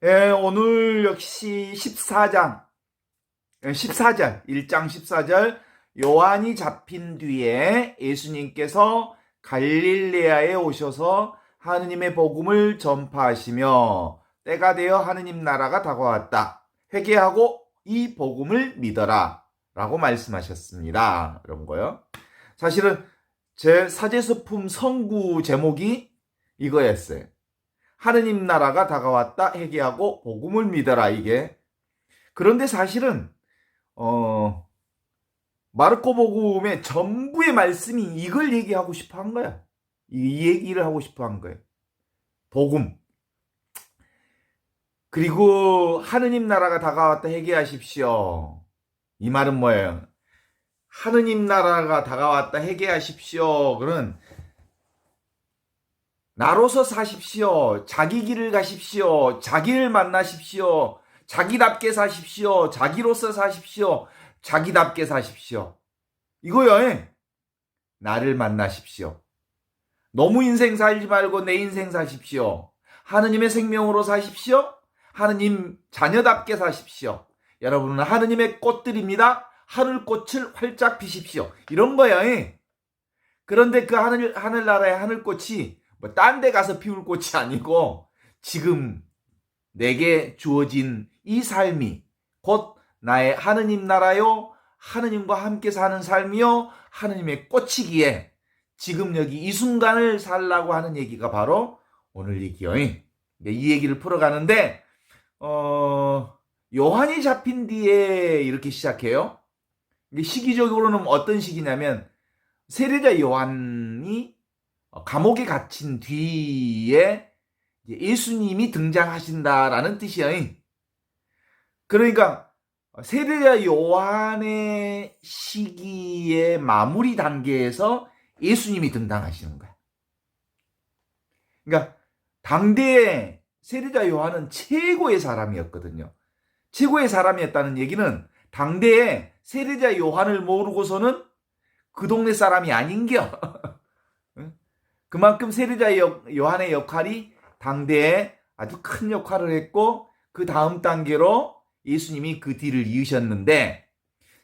예, 오늘 역시 14장, 14절, 1장 14절, 요한이 잡힌 뒤에 예수님께서 갈릴레아에 오셔서 하느님의 복음을 전파하시며 때가 되어 하느님 나라가 다가왔다. 회개하고 이 복음을 믿어라. 라고 말씀하셨습니다. 이런 거요. 사실은 제 사제서품 성구 제목이 이거였어요. 하느님 나라가 다가왔다. 회개하고 복음을 믿어라. 이게. 그런데 사실은 마르코 복음의 전부의 말씀이 이걸 얘기하고 싶어 한 거야. 이 얘기를 하고 싶어 한 거예요. 복음. 그리고 하느님 나라가 다가왔다. 회개하십시오. 이 말은 뭐예요? 하느님 나라가 다가왔다. 회개하십시오. 그는 나로서 사십시오. 자기 길을 가십시오. 자기를 만나십시오. 자기답게 사십시오. 자기로서 사십시오. 자기답게 사십시오. 이거요. 나를 만나십시오. 너무 인생 살지 말고 내 인생 사십시오. 하느님의 생명으로 사십시오. 하느님 자녀답게 사십시오. 여러분은 하느님의 꽃들입니다. 하늘꽃을 활짝 피십시오. 이런 거예요. 그런데 그 하늘나라의 하늘꽃이 뭐 딴 데 가서 피울 꽃이 아니고 지금 내게 주어진 이 삶이 곧 나의 하느님 나라요, 하느님과 함께 사는 삶이요, 하느님의 꽃이기에 지금 여기 이 순간을 살라고 하는 얘기가 바로 오늘 얘기요. 이 얘기를 풀어가는데 요한이 잡힌 뒤에 이렇게 시작해요. 시기적으로는 어떤 시기냐면 세례자 요한이 감옥에 갇힌 뒤에 예수님이 등장하신다라는 뜻이에요. 그러니까 세례자 요한의 시기의 마무리 단계에서 예수님이 등장하시는 거야. 그러니까 당대의 세례자 요한은 최고의 사람이었거든요. 최고의 사람이었다는 얘기는 당대에 세례자 요한을 모르고서는 그 동네 사람이 아닌겨. 그만큼 세례자 요한의 역할이 당대에 아주 큰 역할을 했고 그 다음 단계로 예수님이 그 뒤를 이으셨는데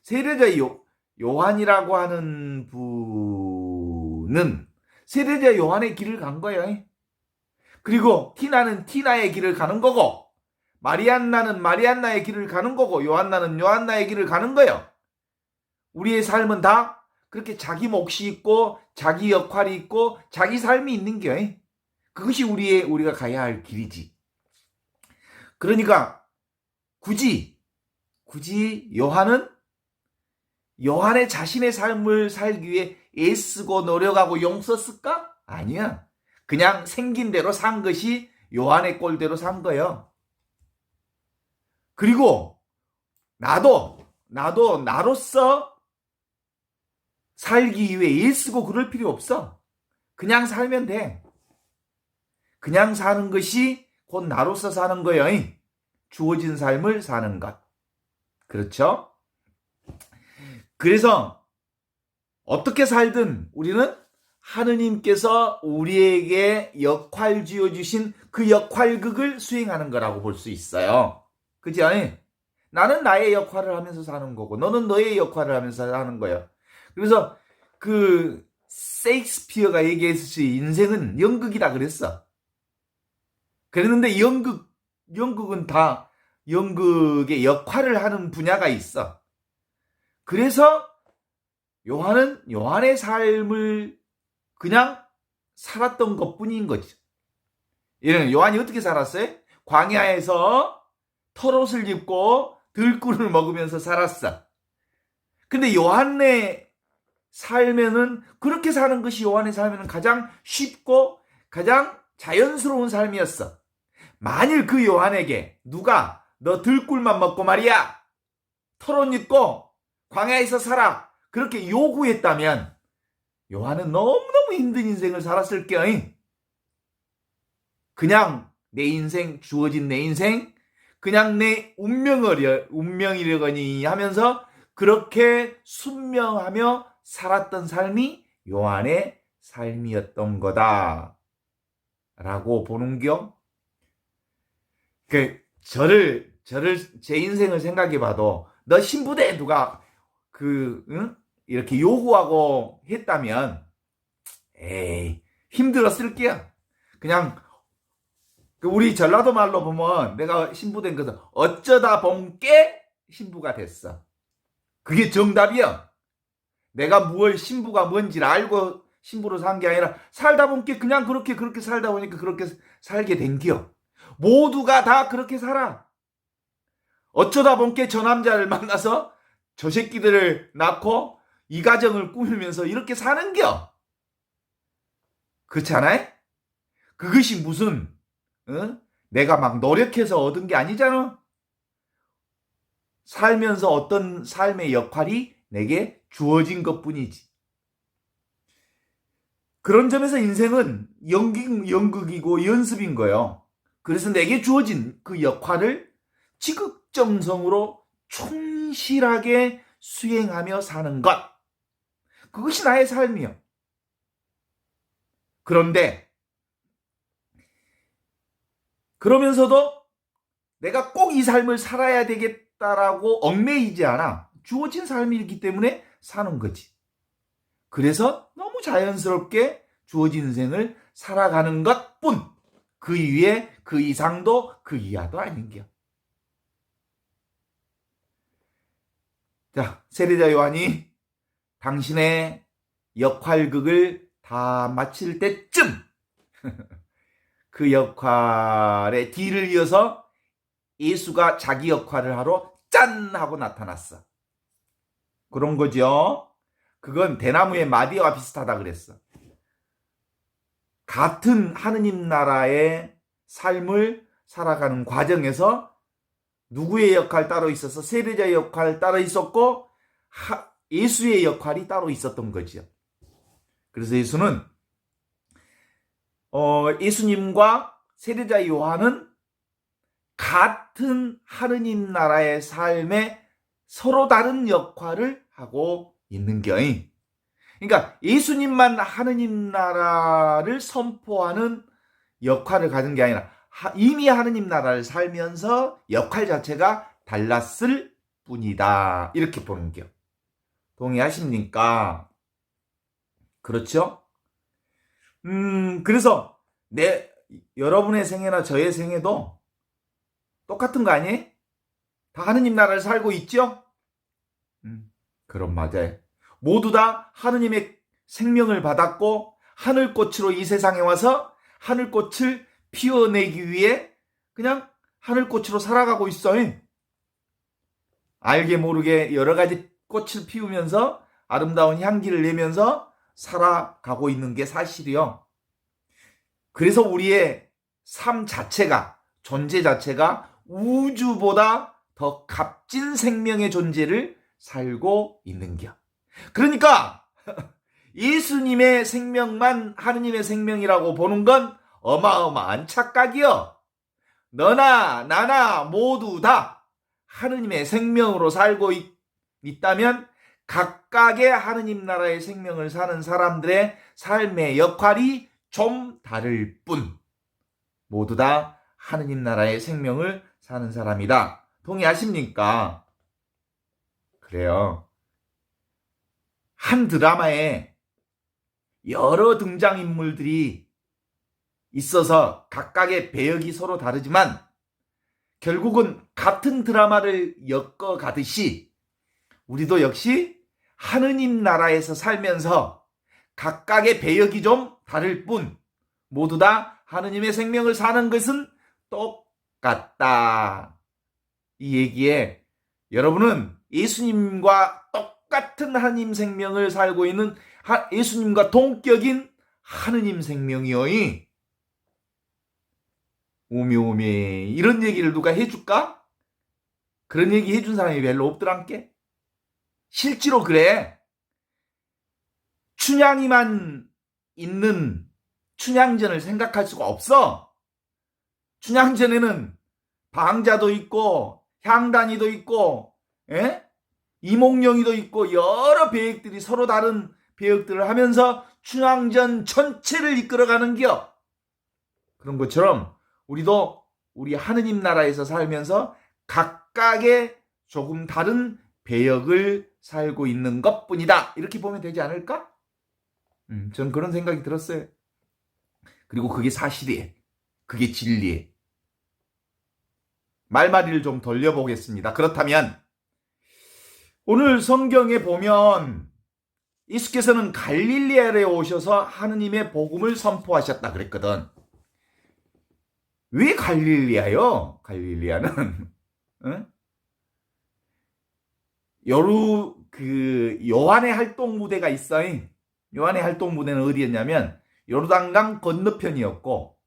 세례자 요한이라고 하는 분은 세례자 요한의 길을 간 거예요. 그리고 티나는 티나의 길을 가는 거고 마리안나는 마리안나의 길을 가는 거고 요한나는 요한나의 길을 가는 거예요. 우리의 삶은 다 그렇게 자기 몫이 있고 자기 역할이 있고 자기 삶이 있는 게 그것이 우리가 가야 할 길이지. 그러니까 굳이 요한은 요한의 자신의 삶을 살기 위해 애쓰고 노력하고 용 썼을까? 아니야. 그냥 생긴 대로 산 것이 요한의 꼴대로 산 거예요. 그리고 나도 나로서 살기 위해 애쓰고 그럴 필요 없어. 그냥 살면 돼. 그냥 사는 것이 곧 나로서 사는 거예요. 주어진 삶을 사는 것. 그렇죠? 그래서 어떻게 살든 우리는 하느님께서 우리에게 역할 지어주신 그 역할극을 수행하는 거라고 볼 수 있어요. 그죠? 나는 나의 역할을 하면서 사는 거고 너는 너의 역할을 하면서 사는 거예요. 그래서 그 세익스피어가 얘기했듯이 인생은 연극이다 그랬어. 그랬는데 연극은 다 연극의 역할을 하는 분야가 있어. 그래서 요한은 요한의 삶을 그냥 살았던 것뿐인 거죠. 요한이 어떻게 살았어요? 광야에서 털옷을 입고 들꿀을 먹으면서 살았어. 근데 요한의 삶에는 그렇게 사는 것이 요한의 삶에는 가장 쉽고 가장 자연스러운 삶이었어. 만일 그 요한에게 누가 너 들꿀만 먹고 말이야 털옷 입고 광야에서 살아 그렇게 요구했다면 요한은 너무너무 힘든 인생을 살았을 게요. 그냥 내 인생 주어진 내 인생 그냥 내 운명이려거니 하면서 그렇게 순명하며 살았던 삶이 요한의 삶이었던 거다 라고 보는겨. 제 인생을 생각해 봐도, 너 신부대 누가, 응? 이렇게 요구하고 했다면, 에이, 힘들었을 게야. 그냥, 우리 전라도 말로 보면, 내가 신부된 것은 어쩌다 본게 신부가 됐어. 그게 정답이야. 내가 무얼 신부가 뭔지를 알고 신부로 산 게 아니라, 살다 본게 그냥 그렇게 살다 보니까 그렇게 살게 된겨. 모두가 다 그렇게 살아. 어쩌다 본게 저 남자를 만나서 저 새끼들을 낳고 이 가정을 꾸미면서 이렇게 사는겨. 그렇지 않아요? 그것이 무슨, 내가 막 노력해서 얻은 게 아니잖아. 살면서 어떤 삶의 역할이 내게 주어진 것뿐이지. 그런 점에서 인생은 연극이고 연습인 거예요. 그래서 내게 주어진 그 역할을 지극정성으로 충실하게 수행하며 사는 것. 그것이 나의 삶이요. 그런데 그러면서도 내가 꼭 이 삶을 살아야 되겠다라고 얽매이지 않아. 주어진 삶이기 때문에 사는 거지. 그래서 너무 자연스럽게 주어진 인생을 살아가는 것뿐. 그 위에 그 이상도 그 이하도 아닌겨. 자, 세례자 요한이 당신의 역할극을 다 마칠 때쯤 그 역할의 뒤를 이어서 예수가 자기 역할을 하러 짠 하고 나타났어. 그런 거죠. 그건 대나무의 마디와 비슷하다 그랬어. 같은 하느님 나라의 삶을 살아가는 과정에서 누구의 역할 따로 있어서 세례자의 역할 따로 있었고 예수의 역할이 따로 있었던 거죠. 그래서 예수는 예수님과 세례자 요한은 같은 하느님 나라의 삶에 서로 다른 역할을 하고 있는 거이. 그러니까 예수님만 하느님 나라를 선포하는 역할을 가진 게 아니라 이미 하느님 나라를 살면서 역할 자체가 달랐을 뿐이다. 이렇게 보는 겨. 동의하십니까? 그렇죠? 그래서 여러분의 생애나 저의 생애도 똑같은 거 아니에요? 다 하느님 나라를 살고 있죠? 그럼 맞아요. 모두 다 하느님의 생명을 받았고 하늘꽃으로 이 세상에 와서 하늘꽃을 피워내기 위해 그냥 하늘꽃으로 살아가고 있어요. 알게 모르게 여러 가지 꽃을 피우면서 아름다운 향기를 내면서 살아가고 있는 게 사실이요. 그래서 우리의 삶 자체가, 존재 자체가 우주보다 더 값진 생명의 존재를 살고 있는겨. 그러니까 예수님의 생명만 하느님의 생명이라고 보는 건 어마어마한 착각이요. 너나 나나 모두 다 하느님의 생명으로 살고 있다면 각각의 하느님 나라의 생명을 사는 사람들의 삶의 역할이 좀 다를 뿐 모두 다 하느님 나라의 생명을 사는 사람이다. 동의하십니까? 그래요. 한 드라마에 여러 등장인물들이 있어서 각각의 배역이 서로 다르지만 결국은 같은 드라마를 엮어가듯이 우리도 역시 하느님 나라에서 살면서 각각의 배역이 좀 다를 뿐 모두 다 하느님의 생명을 사는 것은 똑같다. 이 얘기에 여러분은 예수님과 똑같은 하느님 생명을 살고 있는 예수님과 동격인 하느님 생명이요. 오메오메 이런 얘기를 누가 해줄까? 그런 얘기 해준 사람이 별로 없더란께. 실제로 그래. 춘향이만 있는 춘향전을 생각할 수가 없어. 춘향전에는 방자도 있고 향단이도 있고 이몽룡이도 있고 여러 배역들이 서로 다른 배역들을 하면서 춘향전 전체를 이끌어가는 겨. 그런 것처럼 우리도 우리 하느님 나라에서 살면서 각각의 조금 다른 배역을 살고 있는 것뿐이다. 이렇게 보면 되지 않을까? 저는 그런 생각이 들었어요. 그리고 그게 사실이에요. 그게 진리예요. 말마리를 좀 돌려보겠습니다. 그렇다면 오늘 성경에 보면 예수께서는 갈릴리아에 오셔서 하느님의 복음을 선포하셨다 그랬거든. 왜 갈릴리아요? 갈릴리아는 응? 요한의 활동 무대가 있어요. 요한의 활동 무대는 어디였냐면 요르단강 건너편이었고,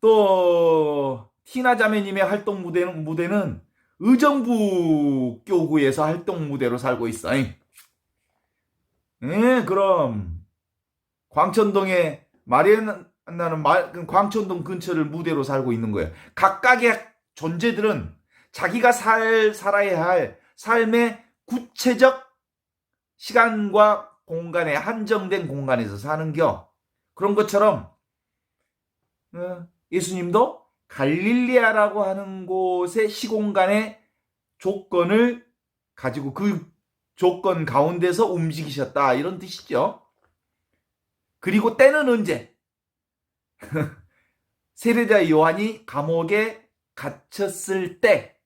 또 티나 자매님의 활동 무대는 의정부 교구에서 활동 무대로 살고 있어요. 그럼 광천동에 마리아나는 광천동 근처를 무대로 살고 있는 거예요. 각각의 존재들은 자기가 살아야 할 삶의 구체적 시간과 공간에 한정된 공간에서 사는겨. 그런 것처럼 예수님도 갈릴리아라고 하는 곳의 시공간의 조건을 가지고 그 조건 가운데서 움직이셨다, 이런 뜻이죠. 그리고 때는 언제? 세례자 요한이 감옥에 갇혔을 때,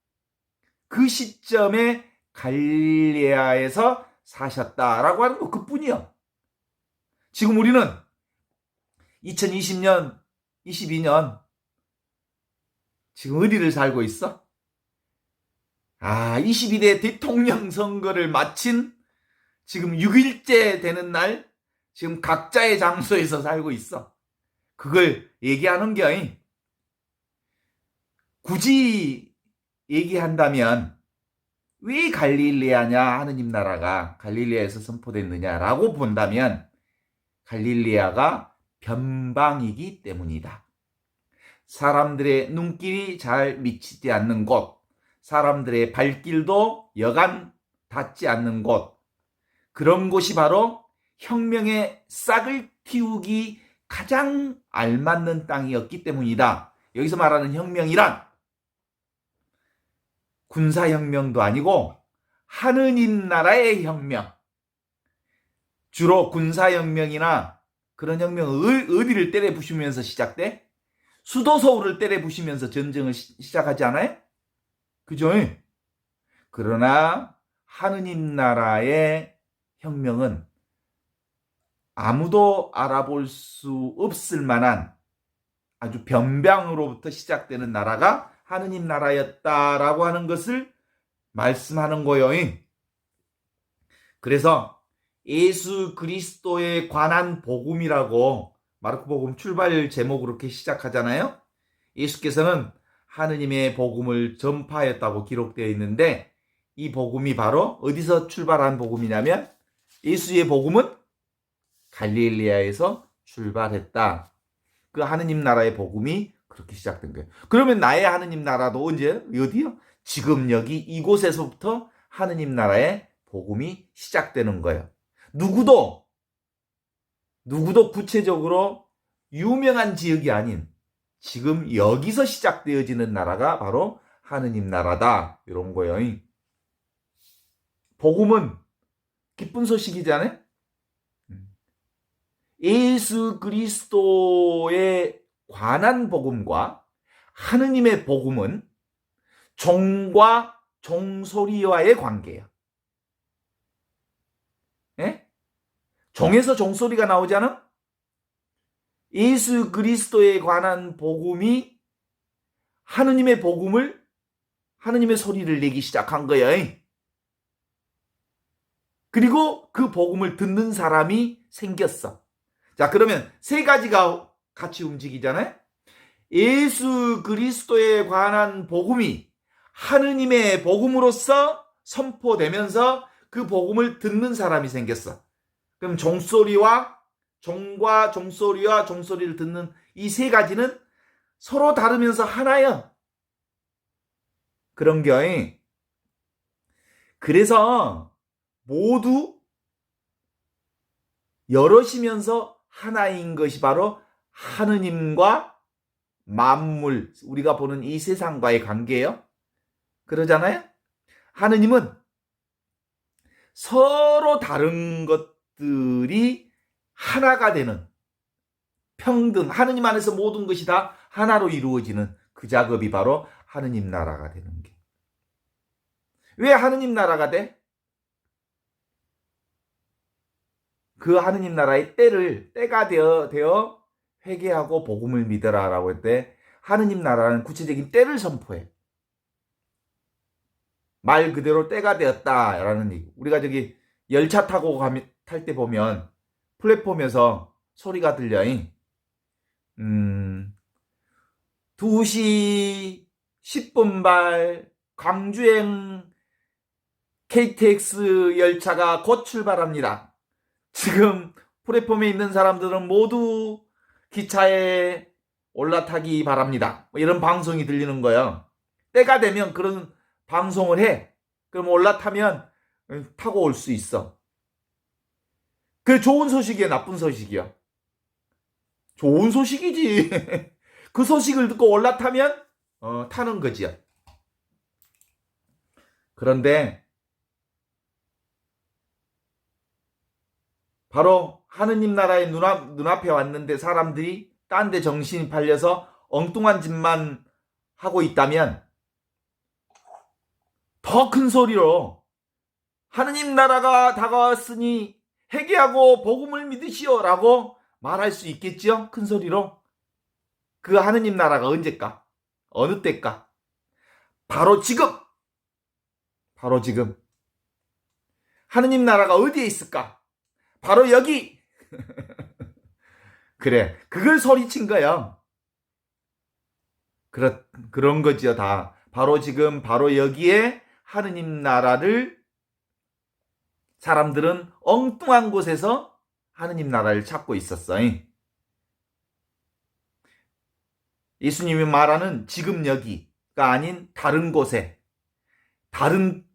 그 시점에 갈릴리아에서 사셨다라고 하는 거, 그뿐이요. 지금 우리는 2020년, 22년 지금 어디를 살고 있어? 22대 대통령 선거를 마친 지금 6일째 되는 날, 지금 각자의 장소에서 살고 있어. 그걸 얘기하는 겨. 굳이 얘기한다면 왜 갈릴리아냐, 하느님 나라가 갈릴리아에서 선포됐느냐라고 본다면 갈릴리아가 변방이기 때문이다. 사람들의 눈길이 잘 미치지 않는 곳, 사람들의 발길도 여간 닿지 않는 곳, 그런 곳이 바로 혁명의 싹을 틔우기 가장 알맞는 땅이었기 때문이다. 여기서 말하는 혁명이란 군사혁명도 아니고 하느님 나라의 혁명. 주로 군사혁명이나 그런 혁명은 어디를 때려 부수면서 시작돼? 수도 서울을 때려 부수면서 전쟁을 시작하지 않아요? 그죠? 그러나 하느님 나라의 혁명은 아무도 알아볼 수 없을 만한 아주 변방으로부터 시작되는 나라가 하느님 나라였다라고 하는 것을 말씀하는 거예요. 그래서 예수 그리스도에 관한 복음이라고 마르코복음 출발 제목 그렇게 시작하잖아요. 예수께서는 하느님의 복음을 전파했다고 기록되어 있는데, 이 복음이 바로 어디서 출발한 복음이냐면 예수의 복음은 갈릴리아에서 출발했다. 그 하느님 나라의 복음이 그렇게 시작된 거예요. 그러면 나의 하느님 나라도 언제? 어디요? 지금 여기 이곳에서부터 하느님 나라의 복음이 시작되는 거예요. 누구도 구체적으로 유명한 지역이 아닌 지금 여기서 시작되어지는 나라가 바로 하느님 나라다, 이런 거예요. 복음은 기쁜 소식이잖아요. 예수 그리스도에 관한 복음과 하느님의 복음은 종과 종소리와의 관계예요. 예? 종에서 종소리가 나오잖아? 예수 그리스도에 관한 복음이 하느님의 복음을, 하느님의 소리를 내기 시작한 거예요. 그리고 그 복음을 듣는 사람이 생겼어. 자, 그러면 세 가지가 같이 움직이잖아요. 예수 그리스도에 관한 복음이 하느님의 복음으로서 선포되면서 그 복음을 듣는 사람이 생겼어. 그럼 종과 종소리와 종소리를 듣는 이 세 가지는 서로 다르면서 하나야. 그런 겨. 그래서 모두 여럿이면서 하나인 것이 바로 하느님과 만물, 우리가 보는 이 세상과의 관계예요. 그러잖아요. 하느님은 서로 다른 것들이 하나가 되는 평등, 하느님 안에서 모든 것이 다 하나로 이루어지는 그 작업이 바로 하느님 나라가 되는 게. 왜 하느님 나라가 돼? 그 하느님 나라의 때가 되어 회개하고 복음을 믿어라라고 할 때 하느님 나라는 구체적인 때를 선포해. 말 그대로 때가 되었다라는 얘기. 우리가 저기 열차 타고 탈 때 보면 플랫폼에서 소리가 들려. 2시 10분 발 광주행 KTX 열차가 곧 출발합니다. 지금 플랫폼에 있는 사람들은 모두 기차에 올라타기 바랍니다. 이런 방송이 들리는 거예요. 때가 되면 그런 방송을 해. 그럼 올라타면 타고 올 수 있어. 그게 좋은 소식이야, 나쁜 소식이야? 좋은 소식이지. 그 소식을 듣고 올라타면 타는 거지요. 그런데 바로 하느님 나라의 눈앞에 왔는데 사람들이 딴 데 정신이 팔려서 엉뚱한 짓만 하고 있다면 더 큰 소리로 하느님 나라가 다가왔으니 회개하고 복음을 믿으시오 라고 말할 수 있겠지요. 큰 소리로. 그 하느님 나라가 언제까? 어느 때까? 바로 지금. 바로 지금. 하느님 나라가 어디에 있을까? 바로 여기. 그래, 그걸 소리친 거야. 그런 거지요, 다. 바로 지금, 바로 여기에 하느님 나라를 사람들은 엉뚱한 곳에서 하느님 나라를 찾고 있었어. 예수님이 말하는 지금 여기가 아닌 다른 곳에, 다른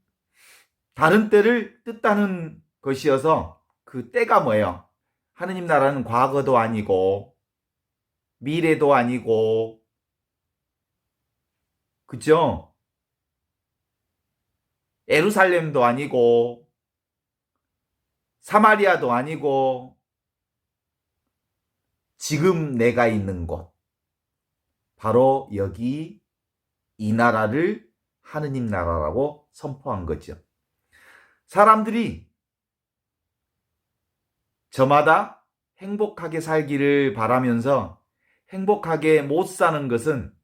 때를 뜻하는 것이어서 그 때가 뭐예요? 하느님 나라는 과거도 아니고 미래도 아니고, 그죠? 예루살렘도 아니고 사마리아도 아니고 지금 내가 있는 곳, 바로 여기, 이 나라를 하느님 나라라고 선포한 거죠. 사람들이 저마다 행복하게 살기를 바라면서 행복하게 못 사는 것은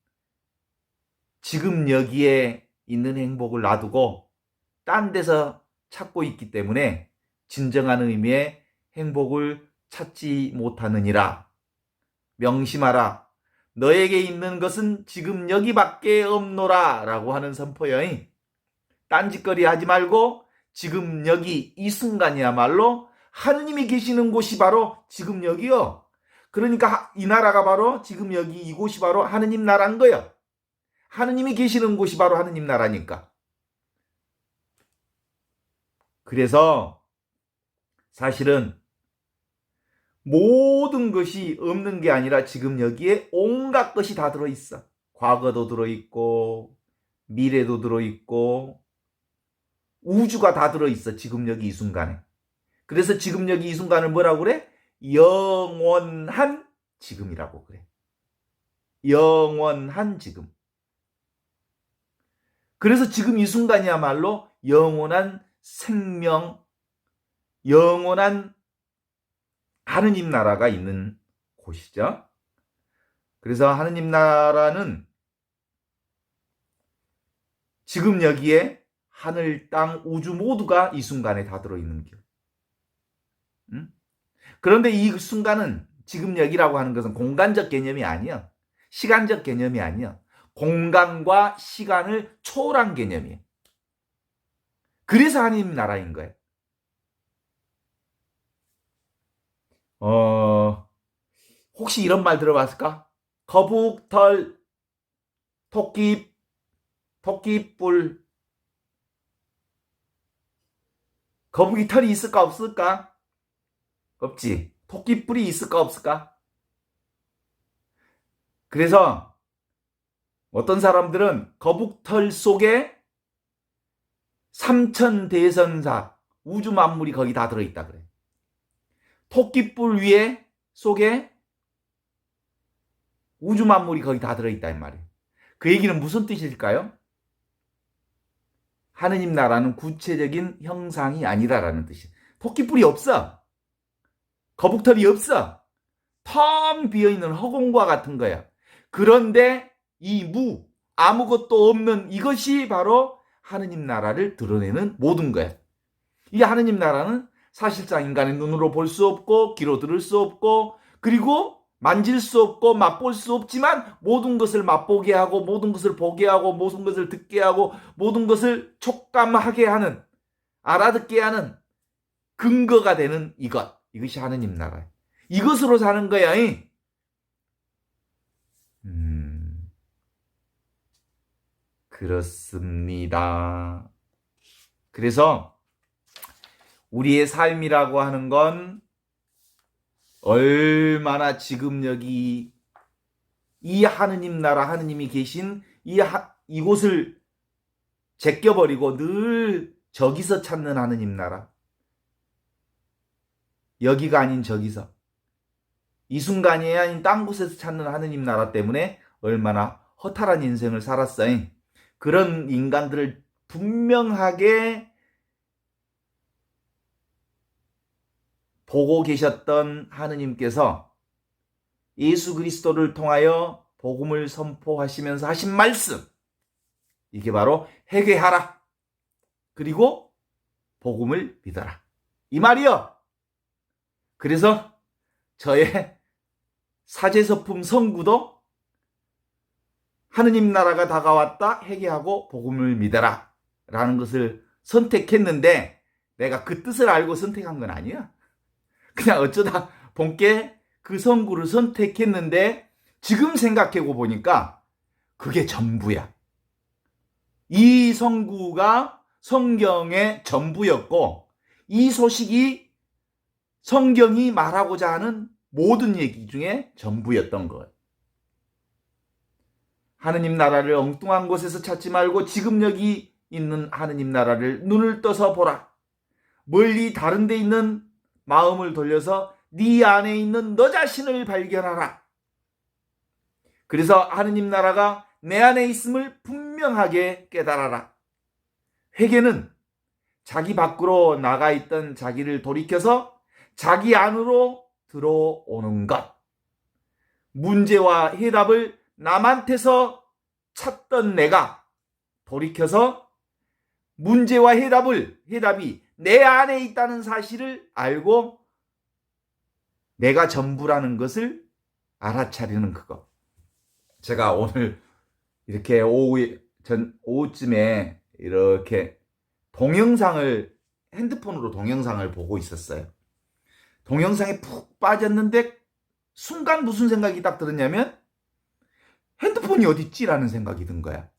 지금 여기에 있는 행복을 놔두고 딴 데서 찾고 있기 때문에 진정한 의미의 행복을 찾지 못하느니라. 명심하라. 너에게 있는 것은 지금 여기밖에 없노라 라고 하는 선포여. 딴짓거리 하지 말고 지금 여기 이 순간이야말로 하느님이 계시는 곳이 바로 지금 여기요. 그러니까 이 나라가 바로 지금 여기, 이곳이 바로 하느님 나라인 거예요. 하느님이 계시는 곳이 바로 하느님 나라니까. 그래서 사실은 모든 것이 없는 게 아니라 지금 여기에 온갖 것이 다 들어있어. 과거도 들어있고 미래도 들어있고 우주가 다 들어있어. 지금 여기 이 순간에. 그래서 지금 여기 이 순간을 뭐라고 그래? 영원한 지금이라고 그래. 영원한 지금. 그래서 지금 이 순간이야말로 영원한 생명, 영원한 하느님 나라가 있는 곳이죠. 그래서 하느님 나라는 지금 여기에 하늘, 땅, 우주 모두가 이 순간에 다 들어있는 길. 그런데 이 순간은, 지금 여기라고 하는 것은 공간적 개념이 아니야. 시간적 개념이 아니야. 공간과 시간을 초월한 개념이에요. 그래서 하느님 나라인 거예요. 혹시 이런 말 들어봤을까? 거북털, 토끼뿔. 거북이 털이 있을까 없을까? 없지. 토끼뿔이 있을까 없을까? 그래서 어떤 사람들은 거북털 속에 삼천대선사 우주 만물이 거기 다 들어있다 그래. 토끼뿔 위에 속에 우주 만물이 거기 다 들어있다 이 말이에요. 그 얘기는 무슨 뜻일까요? 하느님 나라는 구체적인 형상이 아니다라는 뜻이에요. 토끼뿔이 없어. 거북털이 없어. 텅 비어있는 허공과 같은 거야. 그런데 이 아무것도 없는 이것이 바로 하느님 나라를 드러내는 모든 거야. 이 하느님 나라는 사실상 인간의 눈으로 볼 수 없고 귀로 들을 수 없고 그리고 만질 수 없고 맛볼 수 없지만 모든 것을 맛보게 하고 모든 것을 보게 하고 모든 것을 듣게 하고 모든 것을 촉감하게 하는 알아듣게 하는 근거가 되는 이것이 하느님 나라예요. 이것으로 사는 거야. 그렇습니다. 그래서 우리의 삶이라고 하는 건 얼마나 지금 여기 이 하느님 나라 하느님이 계신 이곳을 제껴버리고 늘 저기서 찾는 하느님 나라, 여기가 아닌 저기서 이 순간이 아닌 딴 곳에서 찾는 하느님 나라 때문에 얼마나 허탈한 인생을 살았어요. 그런 인간들을 분명하게 보고 계셨던 하느님께서 예수 그리스도를 통하여 복음을 선포하시면서 하신 말씀, 이게 바로 회개하라 그리고 복음을 믿어라 이 말이요. 그래서 저의 사제서품 선구도 하느님 나라가 다가왔다 회개하고 복음을 믿어라 라는 것을 선택했는데 내가 그 뜻을 알고 선택한 건 아니야. 그냥 어쩌다 본께 그 선구를 선택했는데 지금 생각해 보니까 그게 전부야. 이 선구가 성경의 전부였고 이 소식이 성경이 말하고자 하는 모든 얘기 중에 전부였던 것. 하느님 나라를 엉뚱한 곳에서 찾지 말고 지금 여기 있는 하느님 나라를 눈을 떠서 보라. 멀리 다른 데 있는 마음을 돌려서 네 안에 있는 너 자신을 발견하라. 그래서 하느님 나라가 내 안에 있음을 분명하게 깨달아라. 회개는 자기 밖으로 나가 있던 자기를 돌이켜서 자기 안으로 들어오는 것. 문제와 해답을 남한테서 찾던 내가 돌이켜서 문제와 해답이 내 안에 있다는 사실을 알고 내가 전부라는 것을 알아차리는 그것. 제가 오늘 이렇게 오후쯤에 이렇게 핸드폰으로 동영상을 보고 있었어요. 동영상에 푹 빠졌는데 순간 무슨 생각이 딱 들었냐면 핸드폰이 어디 있지라는 생각이 든 거야.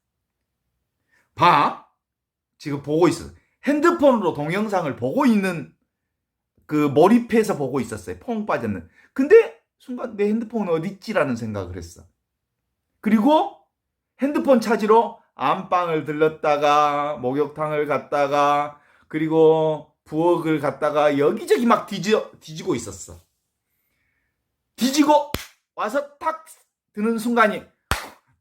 지금 보고 있어. 핸드폰으로 동영상을 보고 있는 그 몰입해서 보고 있었어요. 펑 빠졌는. 근데 순간 내 핸드폰 어디 있지라는 생각을 했어. 그리고 핸드폰 찾으러 안방을 들렀다가 목욕탕을 갔다가 그리고 부엌을 갔다가 여기저기 막 뒤지고 있었어. 뒤지고 와서 딱 드는 순간이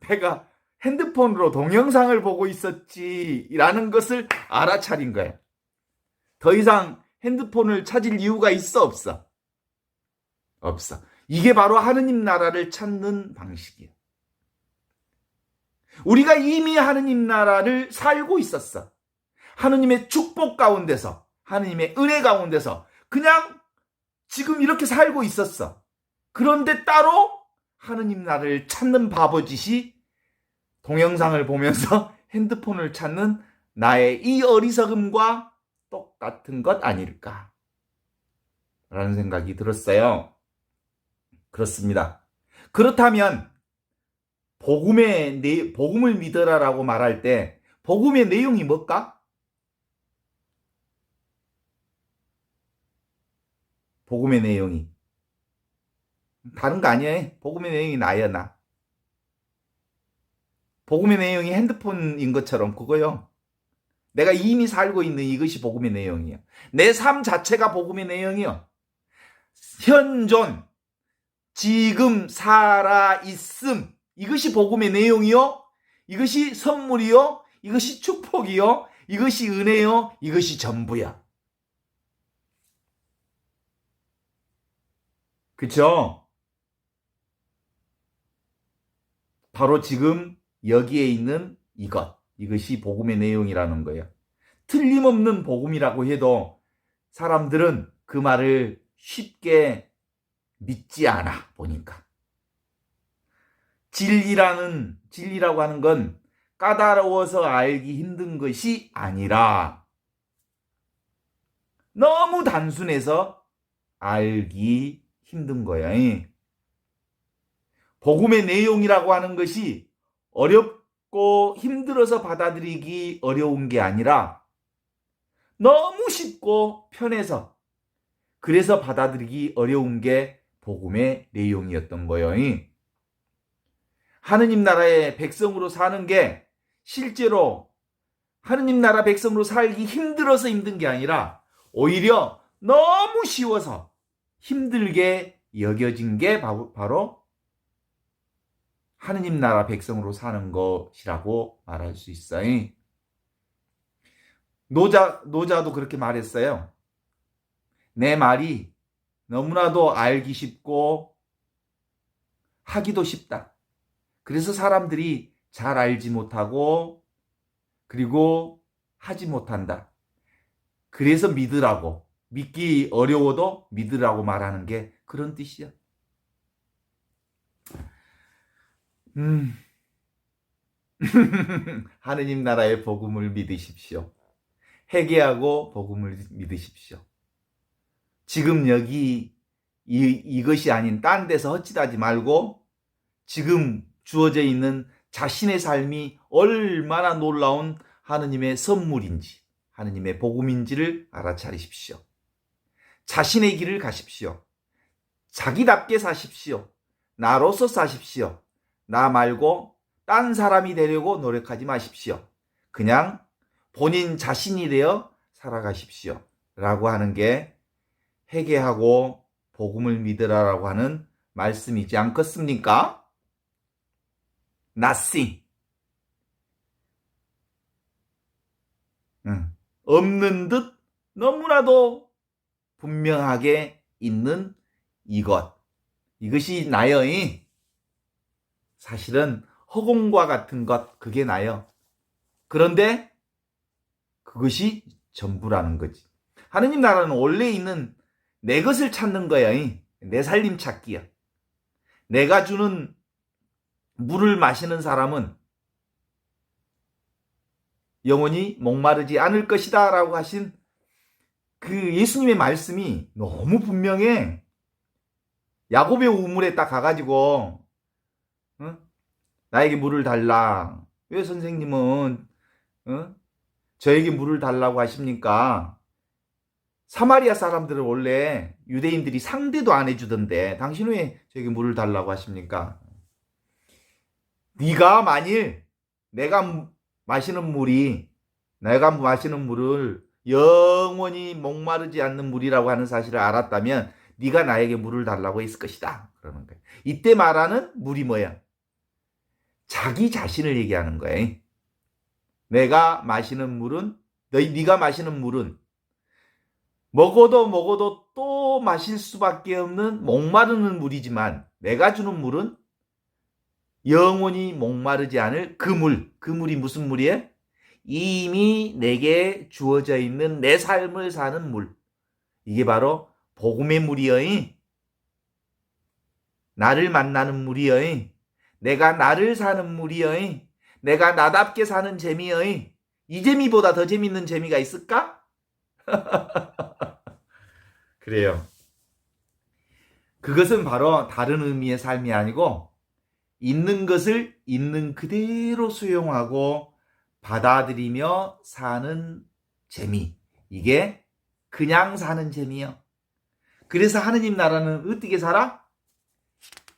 내가 핸드폰으로 동영상을 보고 있었지라는 것을 알아차린 거야. 더 이상 핸드폰을 찾을 이유가 있어 없어? 없어. 이게 바로 하느님 나라를 찾는 방식이야. 우리가 이미 하느님 나라를 살고 있었어. 하느님의 축복 가운데서 하느님의 은혜 가운데서 그냥 지금 이렇게 살고 있었어. 그런데 따로 하느님 나라를 찾는 바보짓이 동영상을 보면서 핸드폰을 찾는 나의 이 어리석음과 똑같은 것 아닐까 라는 생각이 들었어요. 그렇습니다. 그렇다면 복음을 믿어라라고 말할 때 복음의 내용이 뭘까? 복음의 내용이 다른 거 아니야. 복음의 내용이 나야 나. 복음의 내용이 핸드폰인 것처럼 그거요. 내가 이미 살고 있는 이것이 복음의 내용이에요. 내 삶 자체가 복음의 내용이요. 현존, 지금 살아있음, 이것이 복음의 내용이요. 이것이 선물이요. 이것이 축복이요. 이것이 은혜요. 이것이 전부야. 그쵸? 바로 지금 여기에 있는 이것이 복음의 내용이라는 거예요. 틀림없는 복음이라고 해도 사람들은 그 말을 쉽게 믿지 않아 보니까. 진리라고 하는 건 까다로워서 알기 힘든 것이 아니라 너무 단순해서 알기 힘든 거야. 복음의 내용이라고 하는 것이 어렵고 힘들어서 받아들이기 어려운 게 아니라 너무 쉽고 편해서 그래서 받아들이기 어려운 게 복음의 내용이었던 거예요. 하느님 나라의 백성으로 사는 게 실제로 하느님 나라 백성으로 살기 힘들어서 힘든 게 아니라 오히려 너무 쉬워서 힘들게 여겨진 게 바로 하느님 나라 백성으로 사는 것이라고 말할 수 있어요. 노자도 그렇게 말했어요. 내 말이 너무나도 알기 쉽고 하기도 쉽다. 그래서 사람들이 잘 알지 못하고 그리고 하지 못한다. 그래서 믿으라고, 믿기 어려워도 믿으라고 말하는 게 그런 뜻이야. 하느님 나라의 복음을 믿으십시오. 회개하고 복음을 믿으십시오. 지금 여기 이것이 아닌 딴 데서 헛짓하지 말고 지금 주어져 있는 자신의 삶이 얼마나 놀라운 하느님의 선물인지, 하느님의 복음인지를 알아차리십시오. 자신의 길을 가십시오. 자기답게 사십시오. 나로서 사십시오. 나 말고 딴 사람이 되려고 노력하지 마십시오. 그냥 본인 자신이 되어 살아가십시오. 라고 하는 게 회개하고 복음을 믿으라라고 하는 말씀이지 않겠습니까? nothing. 없는 듯 너무나도 분명하게 있는 이것이 나요. 사실은 허공과 같은 것, 그게 나요. 그런데 그것이 전부라는 거지. 하느님 나라는 원래 있는 내 것을 찾는 거야. 내 살림 찾기야. 내가 주는 물을 마시는 사람은 영원히 목마르지 않을 것이다 라고 하신 그 예수님의 말씀이 너무 분명해. 야곱의 우물에 딱 가가지고 나에게 물을 달라. 왜 선생님은 저에게 물을 달라고 하십니까? 사마리아 사람들은 원래 유대인들이 상대도 안 해주던데 당신 왜 저에게 물을 달라고 하십니까? 네가 만일 내가 마시는 물을 영원히 목마르지 않는 물이라고 하는 사실을 알았다면 네가 나에게 물을 달라고 했을 것이다. 그러는 거예요. 이때 말하는 물이 뭐야? 자기 자신을 얘기하는 거예요. 네가 마시는 물은 먹어도 또 마실 수밖에 없는 목마르는 물이지만 내가 주는 물은 영원히 목마르지 않을 그 물이 무슨 물이에요? 이미 내게 주어져 있는 내 삶을 사는 물. 이게 바로 복음의 물이여. 나를 만나는 물이여. 내가 나를 사는 물이여. 내가 나답게 사는 재미여. 이 재미보다 더 재밌는 재미가 있을까? 그래요. 그것은 바로 다른 의미의 삶이 아니고 있는 것을 있는 그대로 수용하고 받아들이며 사는 재미. 이게 그냥 사는 재미요. 그래서 하느님 나라는 어떻게 살아?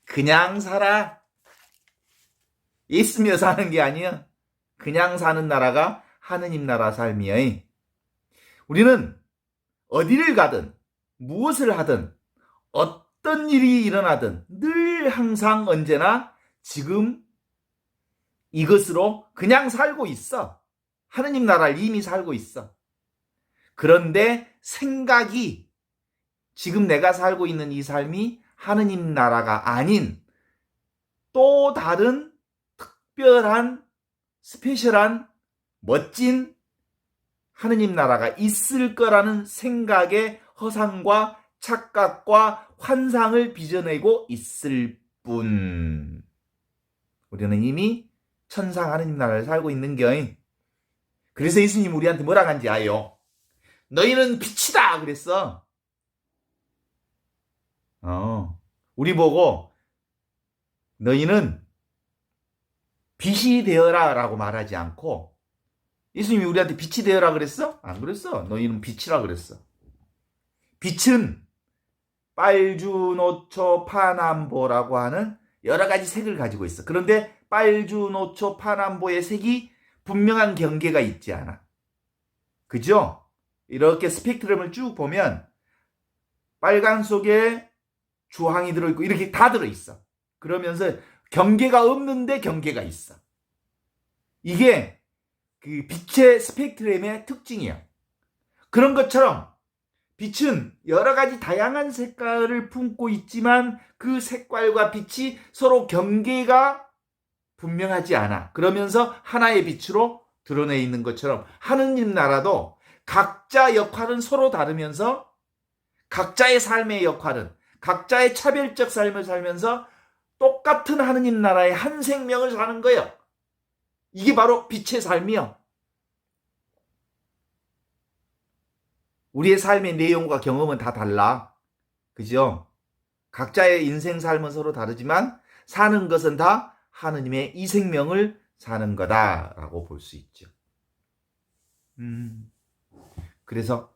그냥 살아. 있으며 사는 게 아니야. 그냥 사는 나라가 하느님 나라 삶이야. 우리는 어디를 가든 무엇을 하든 어떤 일이 일어나든 늘 항상 언제나 지금 이것으로 그냥 살고 있어. 하느님 나라를 이미 살고 있어. 그런데 생각이 지금 내가 살고 있는 이 삶이 하느님 나라가 아닌 또 다른 특별한 스페셜한 멋진 하느님 나라가 있을 거라는 생각의 허상과 착각과 환상을 빚어내고 있을 뿐. 우리는 이미 천상 하느님 나라를 살고 있는 겨. 그래서 예수님 우리한테 뭐라 한지 아요? 너희는 빛이다 그랬어. 우리 보고 너희는 빛이 되어라 라고 말하지 않고 예수님이 우리한테 빛이 되어라 그랬어? 안 그랬어. 너희는 빛이라 그랬어. 빛은 빨주노초 파남보라고 하는 여러 가지 색을 가지고 있어. 그런데 빨주노초 파남보의 색이 분명한 경계가 있지 않아. 그죠? 이렇게 스펙트럼을 쭉 보면 빨간 속에 주황이 들어있고 이렇게 다 들어있어. 그러면서 경계가 없는데 경계가 있어. 이게 그 빛의 스펙트럼의 특징이야. 그런 것처럼 빛은 여러 가지 다양한 색깔을 품고 있지만 그 색깔과 빛이 서로 경계가 분명하지 않아. 그러면서 하나의 빛으로 드러내 있는 것처럼 하느님 나라도 각자 역할은 서로 다르면서 각자의 삶의 역할은 각자의 차별적 삶을 살면서 똑같은 하느님 나라의 한 생명을 사는 거예요. 이게 바로 빛의 삶이요. 우리의 삶의 내용과 경험은 다 달라. 그죠? 각자의 인생 삶은 서로 다르지만 사는 것은 다 하느님의 이 생명을 사는 거다라고 볼 수 있죠. 그래서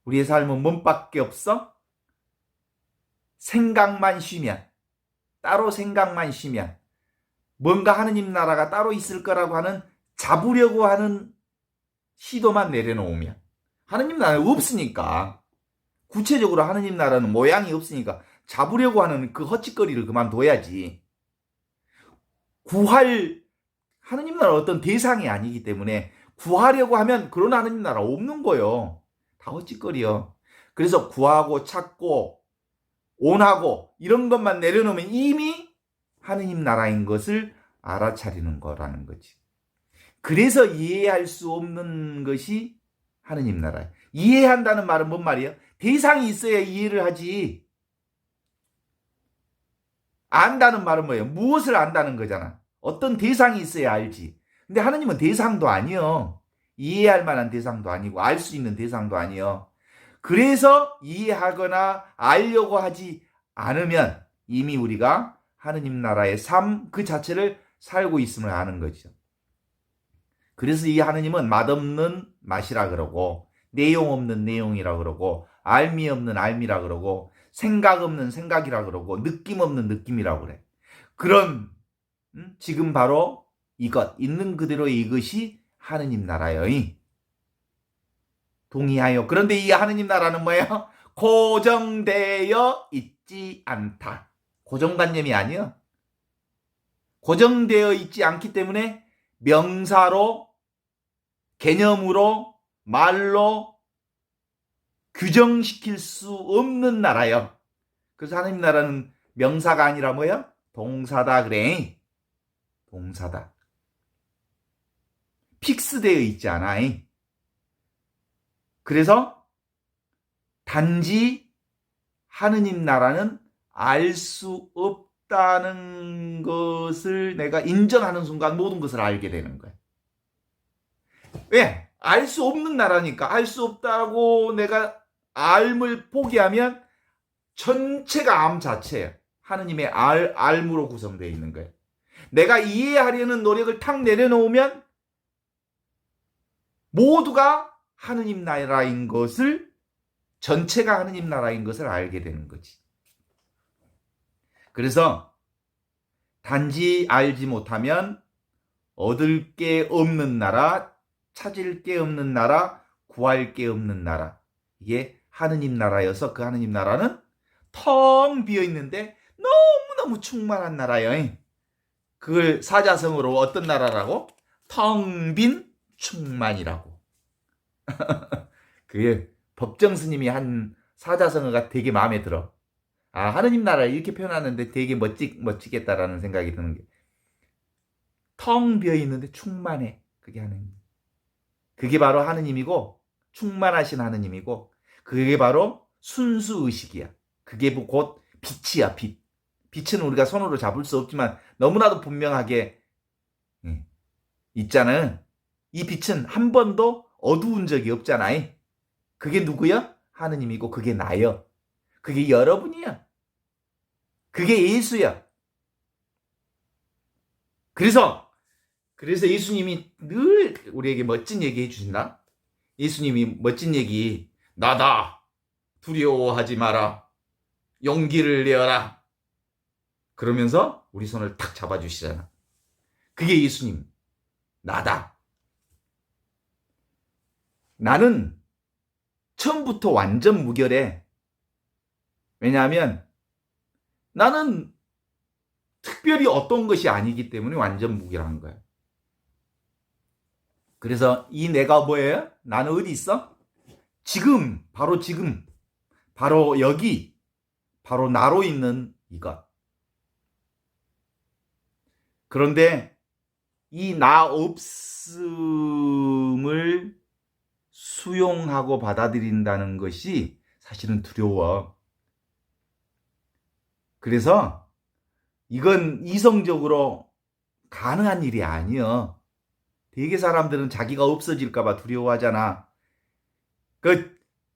우리의 삶은 뭔밖에 없어? 생각만 쉬면, 따로 생각만 쉬면, 뭔가 하느님 나라가 따로 있을 거라고 하는 잡으려고 하는 시도만 내려놓으면, 하느님 나라는 없으니까, 구체적으로 하느님 나라는 모양이 없으니까 잡으려고 하는 그 헛짓거리를 그만둬야지. 하느님 나라 어떤 대상이 아니기 때문에 구하려고 하면 그런 하느님 나라 없는 거요. 다 헛짓거리요. 그래서 구하고 찾고 온하고 이런 것만 내려놓으면 이미 하느님 나라인 것을 알아차리는 거라는 거지. 그래서 이해할 수 없는 것이 하느님 나라예요. 이해한다는 말은 뭔 말이에요? 대상이 있어야 이해를 하지. 안다는 말은 뭐예요? 무엇을 안다는 거잖아. 어떤 대상이 있어야 알지. 근데 하느님은 대상도 아니요. 이해할 만한 대상도 아니고 알 수 있는 대상도 아니요. 그래서 이해하거나 알려고 하지 않으면 이미 우리가 하느님 나라의 삶 그 자체를 살고 있음을 아는 거죠. 그래서 이 하느님은 맛없는 맛이라 그러고 내용 없는 내용이라 그러고 알미 없는 알미라 그러고 생각 없는 생각이라 그러고 느낌 없는 느낌이라고 그래. 그런 지금 바로 이것 있는 그대로의 이것이 하느님 나라요. 동의하여. 그런데 이 하느님 나라는 뭐예요? 고정되어 있지 않다. 고정관념이 아니요. 고정되어 있지 않기 때문에 명사로 개념으로 말로 규정시킬 수 없는 나라요. 그래서 하느님 나라는 명사가 아니라 뭐예요? 동사다 그래. 동사다. 픽스되어 있지 않아. 그래서 단지 하느님 나라는 알 수 없다는 것을 내가 인정하는 순간 모든 것을 알게 되는 거야. 왜? 알 수 없는 나라니까. 알 수 없다고 내가 알을 포기하면 전체가 암 자체예요. 하느님의 알무로 구성되어 있는 거예요. 내가 이해하려는 노력을 탁 내려놓으면 모두가 하느님 나라인 것을, 전체가 하느님 나라인 것을 알게 되는 거지. 그래서 단지 알지 못하면 얻을 게 없는 나라, 찾을 게 없는 나라, 구할 게 없는 나라. 이게 하느님 나라여서 그 하느님 나라는 텅 비어 있는데 너무너무 충만한 나라예요. 그걸 사자성어로 어떤 나라라고? 텅 빈 충만이라고. 그게 법정 스님이 한 사자성어가 되게 마음에 들어. 아, 하느님 나라 이렇게 표현하는데 되게 멋지겠다라는 생각이 드는 게. 텅 비어 있는데 충만해. 그게 하느님. 그게 바로 하느님이고, 충만하신 하느님이고, 그게 바로 순수의식이야. 그게 곧 빛이야, 빛. 빛은 우리가 손으로 잡을 수 없지만 너무나도 분명하게 있잖아요. 이 빛은 한 번도 어두운 적이 없잖아요. 그게 누구야? 하느님이고 그게 나요. 그게 여러분이야. 그게 예수야. 그래서 예수님이 늘 우리에게 멋진 얘기 해주신다. 예수님이 멋진 얘기, 나다. 두려워하지 마라. 용기를 내어라. 그러면서 우리 손을 탁 잡아주시잖아. 그게 예수님. 나다. 나는 처음부터 완전 무결해. 왜냐하면 나는 특별히 어떤 것이 아니기 때문에 완전 무결한 거야. 그래서 이 내가 뭐예요? 나는 어디 있어? 지금, 바로 여기, 바로 나로 있는 이것. 그런데 이 나 없음을 수용하고 받아들인다는 것이 사실은 두려워. 그래서 이건 이성적으로 가능한 일이 아니여. 되게 사람들은 자기가 없어질까봐 두려워하잖아.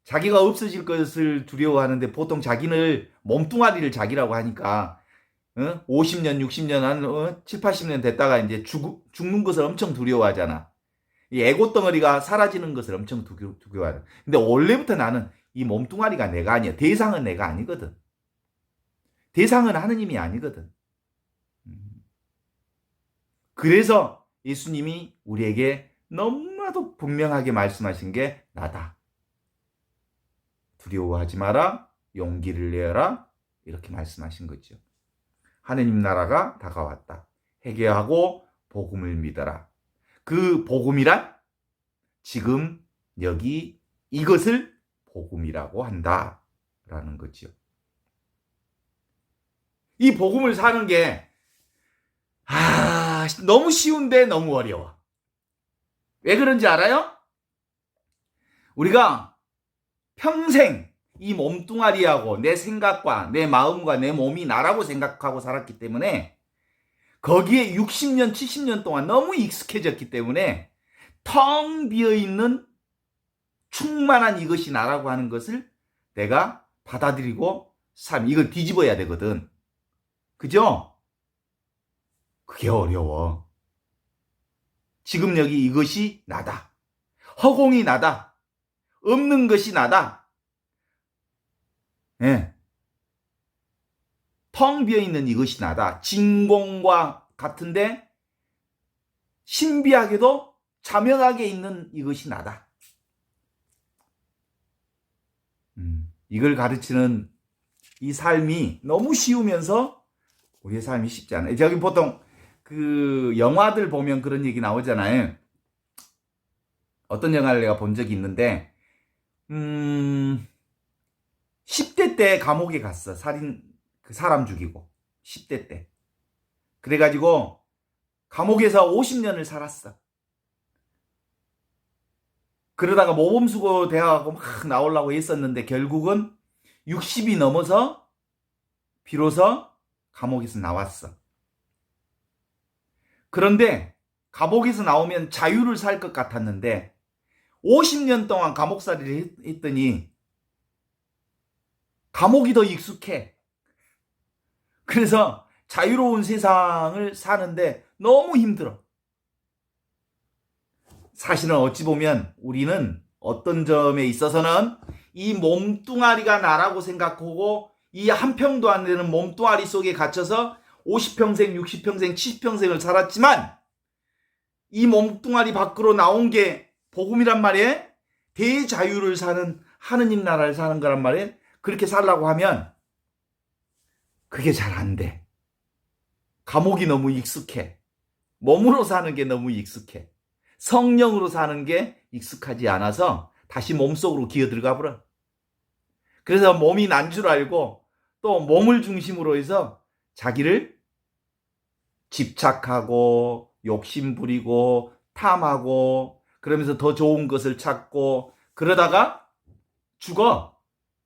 자기가 없어질 것을 두려워하는데 보통 자기를 몸뚱아리를 자기라고 하니까 50년, 60년, 한 7, 80년 됐다가 이제 죽는 것을 엄청 두려워하잖아. 이 에고 덩어리가 사라지는 것을 엄청 두려워하잖아. 근데 원래부터 나는 이 몸뚱아리가 내가 아니야. 대상은 내가 아니거든. 대상은 하느님이 아니거든. 그래서 예수님이 우리에게 너무나도 분명하게 말씀하신 게 나다. 두려워하지 마라. 용기를 내어라. 이렇게 말씀하신 거죠. 하느님 나라가 다가왔다. 회개하고 복음을 믿어라. 그 복음이란 지금 여기 이것을 복음이라고 한다라는 거죠. 이 복음을 사는 게 너무 쉬운데 너무 어려워. 왜 그런지 알아요? 우리가 평생 이 몸뚱아리하고 내 생각과 내 마음과 내 몸이 나라고 생각하고 살았기 때문에 거기에 60년, 70년 동안 너무 익숙해졌기 때문에 텅 비어있는 충만한 이것이 나라고 하는 것을 내가 받아들이고 이걸 뒤집어야 되거든. 그죠? 그게 어려워. 지금 여기 이것이 나다. 허공이 나다. 없는 것이 나다. 예. 텅 비어있는 이것이 나다. 진공과 같은데 신비하게도 자명하게 있는 이것이 나다. 이걸 가르치는 이 삶이 너무 쉬우면서 우리의 삶이 쉽지 않아요. 저기 보통 그 영화들 보면 그런 얘기 나오잖아요. 어떤 영화를 내가 본 적이 있는데 10대 때 감옥에 갔어. 사람 죽이고 10대 때. 그래가지고 감옥에서 50년을 살았어. 그러다가 모범수고 대학하고 막 나오려고 했었는데 결국은 60이 넘어서 비로소 감옥에서 나왔어. 그런데 감옥에서 나오면 자유를 살 것 같았는데 50년 동안 감옥살이를 했더니 감옥이 더 익숙해. 그래서 자유로운 세상을 사는데 너무 힘들어. 사실은 어찌 보면 우리는 어떤 점에 있어서는 이 몸뚱아리가 나라고 생각하고 이 한 평도 안 되는 몸뚱아리 속에 갇혀서 50평생, 60평생, 70평생을 살았지만 이 몸뚱아리 밖으로 나온 게 복음이란 말이에요. 대자유를 사는 하느님 나라를 사는 거란 말이에요. 그렇게 살라고 하면 그게 잘 안 돼. 감옥이 너무 익숙해. 몸으로 사는 게 너무 익숙해. 성령으로 사는 게 익숙하지 않아서 다시 몸속으로 기어들어가 버려. 그래서 몸이 난 줄 알고 또 몸을 중심으로 해서 자기를 집착하고 욕심 부리고 탐하고 그러면서 더 좋은 것을 찾고 그러다가 죽어.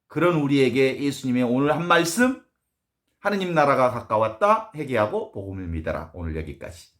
그런 우리에게 예수님의 오늘 한 말씀, 하느님 나라가 가까웠다 회개하고 복음을 믿어라. 오늘 여기까지.